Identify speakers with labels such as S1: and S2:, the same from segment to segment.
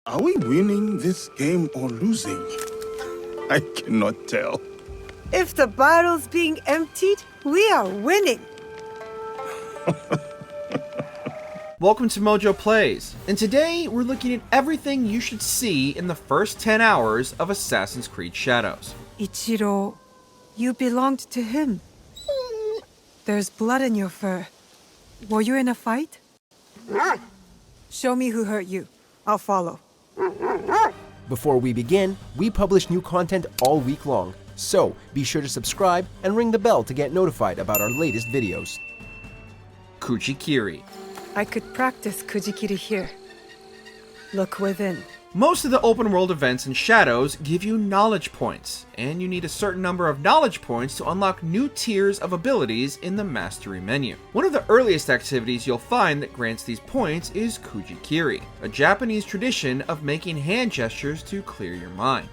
S1: Are we winning this game or losing? I cannot tell.
S2: If the bottle's being emptied, we are winning.
S3: Welcome to Mojo Plays, and today we're looking at everything you should see in the first 10 hours of Assassin's Creed Shadows.
S2: Ichiro, you belonged to him. There's blood in your fur. Were you in a fight? Show me who hurt you. I'll follow.
S4: Before we begin, we publish new content all week long, so be sure to subscribe and ring the bell to get notified about our latest videos.
S3: Kuji Kiri.
S2: I could practice Kuji Kiri here. Look within.
S3: Most of the open world events in Shadows give you knowledge points, and you need a certain number of knowledge points to unlock new tiers of abilities in the mastery menu. One of the earliest activities you'll find that grants these points is Kuji Kiri, a Japanese tradition of making hand gestures to clear your mind.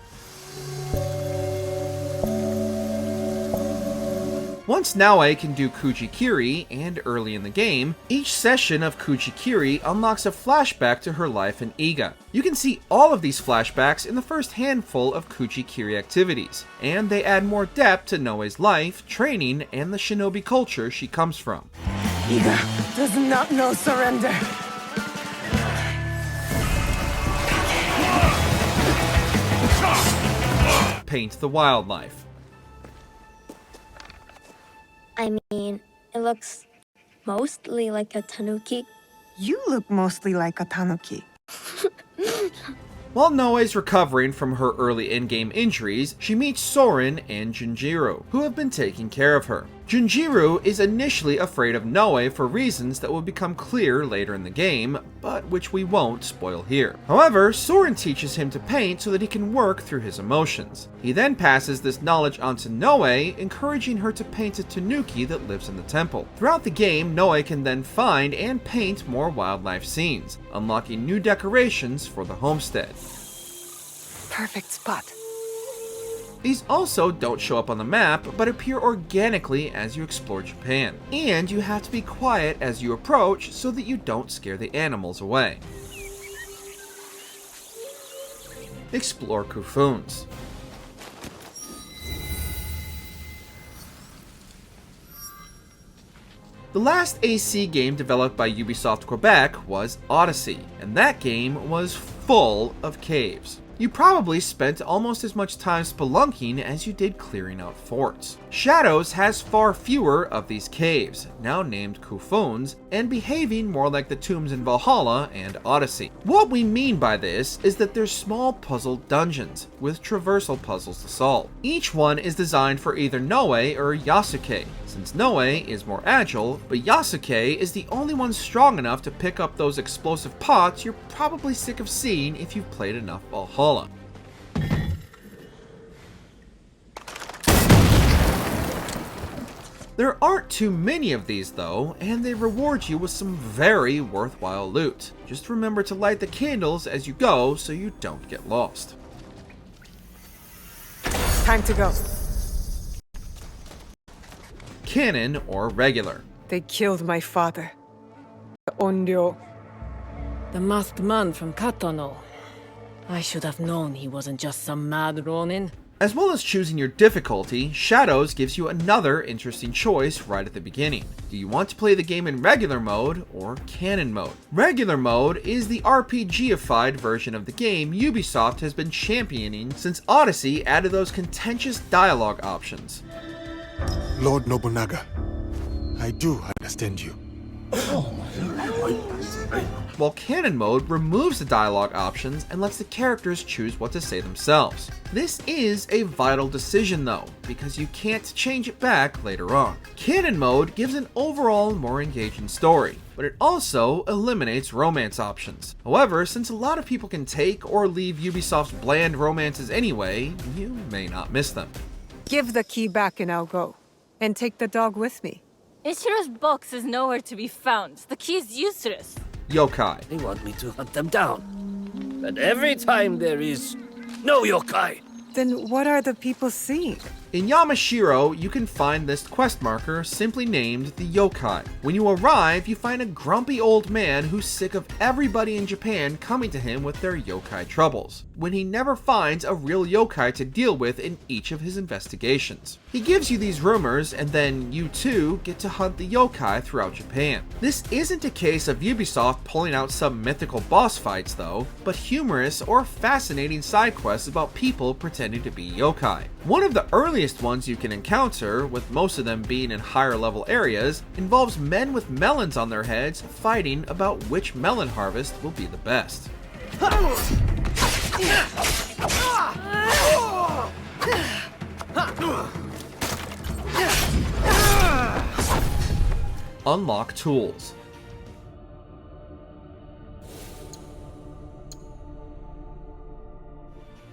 S3: Once Naoe can do Kuji Kiri, and early in the game, each session of Kuji Kiri unlocks a flashback to her life in Iga. You can see all of these flashbacks in the first handful of Kuji Kiri activities, and they add more depth to Naoe's life, training, and the shinobi culture she comes from.
S2: Iga does not know surrender.
S3: Paint the wildlife.
S5: I mean, it looks mostly like a tanuki.
S2: You look mostly like a tanuki.
S3: While Naoe's recovering from her early in-game injuries, she meets Soren and Junjiro, who have been taking care of her. Junjiro is initially afraid of Naoe for reasons that will become clear later in the game, but which we won't spoil here. However, Soren teaches him to paint so that he can work through his emotions. He then passes this knowledge on to Naoe, encouraging her to paint a tanuki that lives in the temple. Throughout the game, Naoe can then find and paint more wildlife scenes, unlocking new decorations for the homestead.
S2: Perfect spot.
S3: These also don't show up on the map, but appear organically as you explore Japan. And you have to be quiet as you approach so that you don't scare the animals away. Explore Kofuns. The last AC game developed by Ubisoft Quebec was Odyssey, and that game was full of caves. You probably spent almost as much time spelunking as you did clearing out forts. Shadows has far fewer of these caves, now named Kofuns, and behaving more like the tombs in Valhalla and Odyssey. What we mean by this is that they're small puzzle dungeons, with traversal puzzles to solve. Each one is designed for either Naoe or Yasuke, since Naoe is more agile, but Yasuke is the only one strong enough to pick up those explosive pots you're probably sick of seeing if you've played enough Valhalla. There aren't too many of these though, and they reward you with some very worthwhile loot. Just remember to light the candles as you go so you don't get lost.
S2: Time to go.
S3: Canon or regular.
S2: They killed my father. Onryo.
S6: The masked man from Katano. I should have known he wasn't just some mad Ronin.
S3: As well as choosing your difficulty, Shadows gives you another interesting choice right at the beginning. Do you want to play the game in regular mode or canon mode? Regular mode is the RPG-ified version of the game Ubisoft has been championing since Odyssey added those contentious dialogue options.
S1: Lord Nobunaga, I do understand you.
S3: While canon mode removes the dialogue options and lets the characters choose what to say themselves. This is a vital decision though, because you can't change it back later on. Canon mode gives an overall more engaging story, but it also eliminates romance options. However, since a lot of people can take or leave Ubisoft's bland romances anyway, you may not miss them.
S2: Give the key back and I'll go. And take the dog with me.
S7: Ichiro's box is nowhere to be found. The key is useless.
S3: Yokai.
S8: They want me to hunt them down. But every time there is no yokai.
S2: Then what are the people seeing?
S3: In Yamashiro, you can find this quest marker simply named the Yokai. When you arrive, you find a grumpy old man who's sick of everybody in Japan coming to him with their yokai troubles, when he never finds a real yokai to deal with in each of his investigations. He gives you these rumors, and then you too get to hunt the yokai throughout Japan. This isn't a case of Ubisoft pulling out some mythical boss fights though, but humorous or fascinating side quests about people pretending to be yokai. One of the earliest ones you can encounter, with most of them being in higher level areas, involves men with melons on their heads fighting about which melon harvest will be the best. Unlock tools.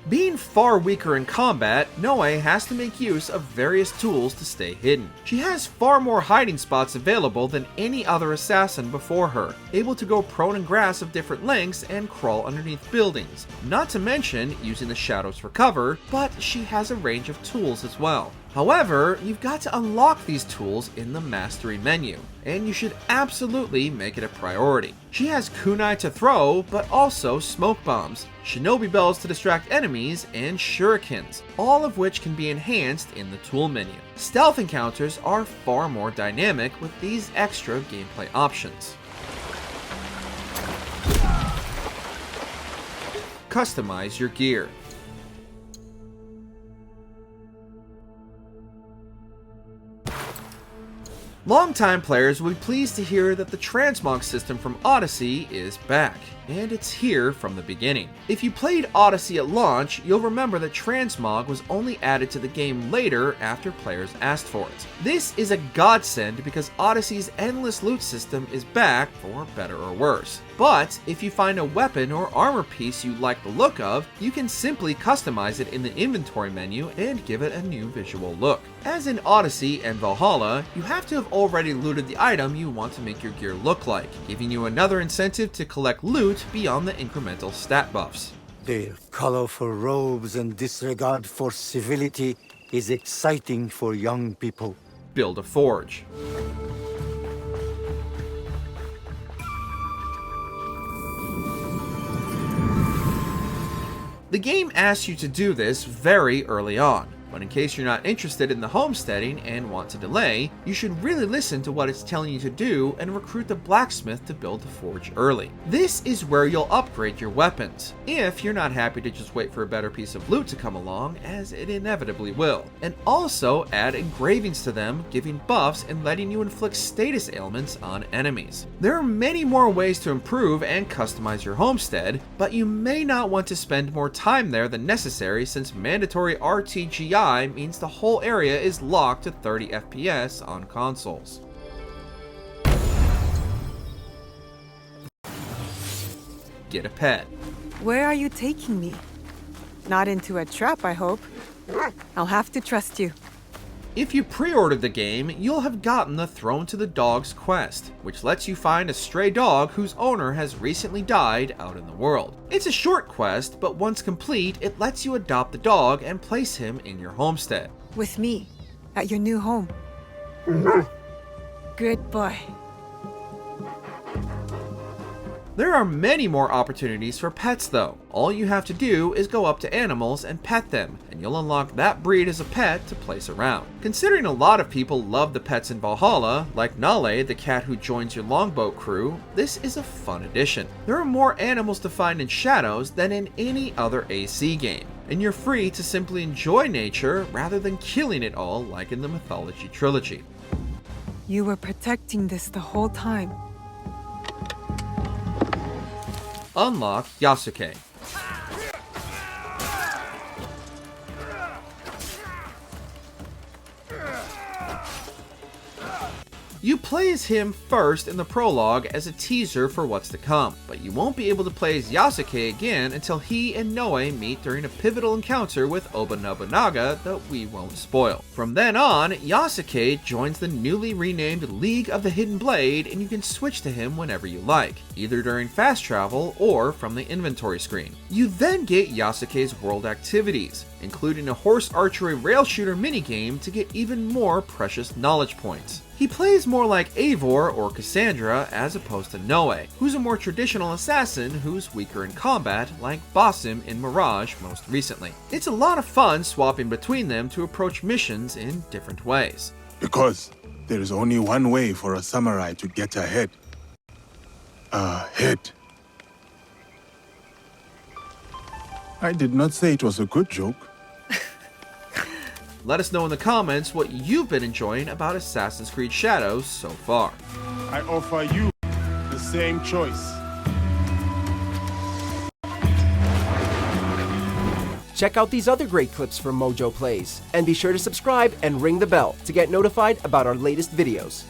S3: Being far weaker in combat, Naoe has to make use of various tools to stay hidden. She has far more hiding spots available than any other assassin before her, able to go prone in grass of different lengths and crawl underneath buildings, not to mention using the shadows for cover, but she has a range of tools as well. However, you've got to unlock these tools in the mastery menu, and you should absolutely make it a priority. She has kunai to throw, but also smoke bombs, shinobi bells to distract enemies, and shurikens, all of which can be enhanced in the tool menu. Stealth encounters are far more dynamic with these extra gameplay options. Customize your gear. Longtime players will be pleased to hear that the transmog system from Odyssey is back, and it's here from the beginning. If you played Odyssey at launch, you'll remember that transmog was only added to the game later after players asked for it. This is a godsend because Odyssey's endless loot system is back, for better or worse. But if you find a weapon or armor piece you like the look of, you can simply customize it in the inventory menu and give it a new visual look. As in Odyssey and Valhalla, you have to have already looted the item you want to make your gear look like, giving you another incentive to collect loot beyond the incremental stat buffs.
S9: Their colorful robes and disregard for civility is exciting for young people.
S3: Build a forge. The game asks you to do this very early on, but in case you're not interested in the homesteading and want to delay, you should really listen to what it's telling you to do and recruit the blacksmith to build the forge early. This is where you'll upgrade your weapons, if you're not happy to just wait for a better piece of loot to come along, as it inevitably will, and also add engravings to them, giving buffs and letting you inflict status ailments on enemies. There are many more ways to improve and customize your homestead, but you may not want to spend more time there than necessary since mandatory RTGI means the whole area is locked to 30 FPS on consoles. Get a pet.
S2: Where are you taking me? Not into a trap, I hope. I'll have to trust you.
S3: If you pre-ordered the game, you'll have gotten the Thrown to the Dogs quest, which lets you find a stray dog whose owner has recently died out in the world. It's a short quest, but once complete, it lets you adopt the dog and place him in your homestead.
S2: With me, at your new home. Good boy.
S3: There are many more opportunities for pets though. All you have to do is go up to animals and pet them, and you'll unlock that breed as a pet to place around. Considering a lot of people love the pets in Valhalla, like Naoe, the cat who joins your longboat crew, this is a fun addition. There are more animals to find in Shadows than in any other AC game, and you're free to simply enjoy nature rather than killing it all like in the Mythology trilogy.
S2: You were protecting this the whole time.
S3: Unlock Yasuke. You play as him first in the prologue as a teaser for what's to come, but you won't be able to play as Yasuke again until he and Naoe meet during a pivotal encounter with Oba Nobunaga that we won't spoil. From then on, Yasuke joins the newly renamed League of the Hidden Blade, and you can switch to him whenever you like, either during fast travel or from the inventory screen. You then get Yasuke's world activities, including a horse archery rail shooter minigame to get even more precious knowledge points. He plays more like Eivor or Cassandra as opposed to Naoe, who's a more traditional assassin who's weaker in combat, like Basim in Mirage most recently. It's a lot of fun swapping between them to approach missions in different ways.
S1: Because there is only one way for a samurai to get ahead. Ahead. I did not say it was a good joke.
S3: Let us know in the comments what you've been enjoying about Assassin's Creed Shadows so far.
S1: I offer you the same choice.
S4: Check out these other great clips from Mojo Plays, and be sure to subscribe and ring the bell to get notified about our latest videos.